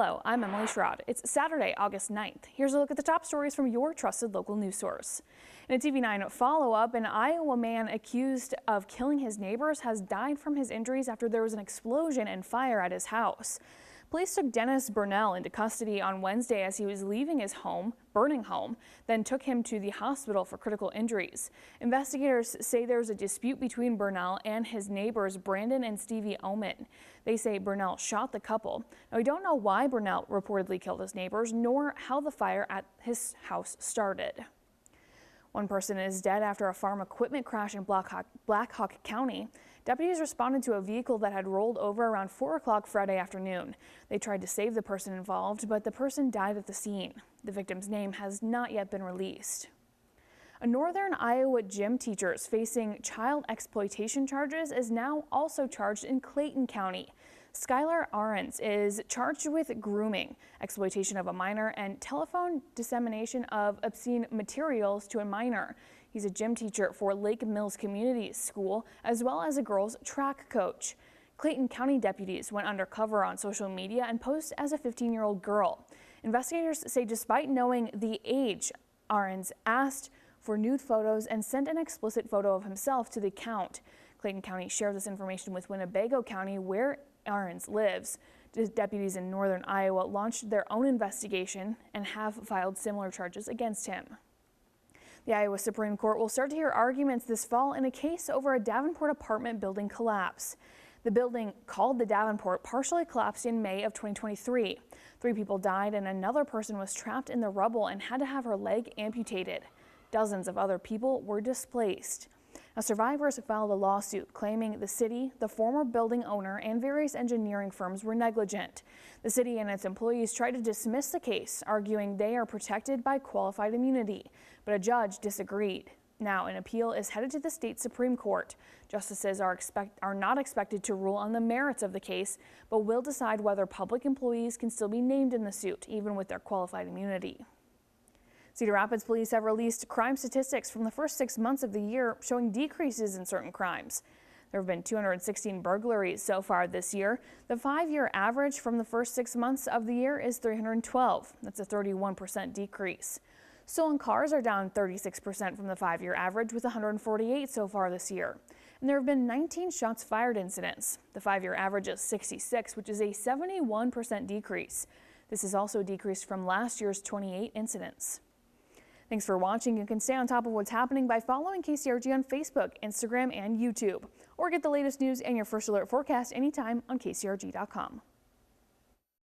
Hello, I'm Emily Schrod. It's Saturday, August 9th. Here's a look at the top stories from your trusted local news source. In a TV9 follow-up, an Iowa man accused of killing his neighbors has died from his injuries after there was an explosion and fire at his house. Police took Dennis Burnell into custody on Wednesday as he was leaving his burning home, then took him to the hospital for critical injuries. Investigators say there's a dispute between Burnell and his neighbors Brandon and Stevie Oman. They say Burnell shot the couple. Now, we don't know why Burnell reportedly killed his neighbors, nor how the fire at his house started. One person is dead after a farm equipment crash in Black Hawk County. Deputies responded to a vehicle that had rolled over around 4 o'clock Friday afternoon. They tried to save the person involved, but the person died at the scene. The victim's name has not yet been released. A northern Iowa gym teacher facing child exploitation charges is now also charged in Clayton County. Skylar Ahrens is charged with grooming, exploitation of a minor, and telephone dissemination of obscene materials to a minor. He's a gym teacher for Lake Mills Community School, as well as a girls' track coach. Clayton County deputies went undercover on social media and posed as a 15-year-old girl. Investigators say despite knowing the age, Ahrens asked for nude photos and sent an explicit photo of himself to the account. Clayton County shared this information with Winnebago County, where Ahrens lives. Deputies in northern Iowa launched their own investigation and have filed similar charges against him. The Iowa Supreme Court will start to hear arguments this fall in a case over a Davenport apartment building collapse. The building, called the Davenport, partially collapsed in May of 2023. 3 people died and another person was trapped in the rubble and had to have her leg amputated. Dozens of other people were displaced. Now, survivors filed a lawsuit claiming the city, the former building owner, and various engineering firms were negligent. The city and its employees tried to dismiss the case, arguing they are protected by qualified immunity, but a judge disagreed. Now, an appeal is headed to the state Supreme Court. Justices are not expected to rule on the merits of the case, but will decide whether public employees can still be named in the suit, even with their qualified immunity. Cedar Rapids police have released crime statistics from the first 6 months of the year showing decreases in certain crimes. There have been 216 burglaries so far this year. The 5-year average from the first 6 months of the year is 312. That's a 31% decrease. Stolen cars are down 36% from the 5-year average, with 148 so far this year. And there have been 19 shots fired incidents. The 5-year average is 66, which is a 71% decrease. This is also decreased from last year's 28 incidents. Thanks for watching. You can stay on top of what's happening by following KCRG on Facebook, Instagram, and YouTube. Or get the latest news and your first alert forecast anytime on KCRG.com.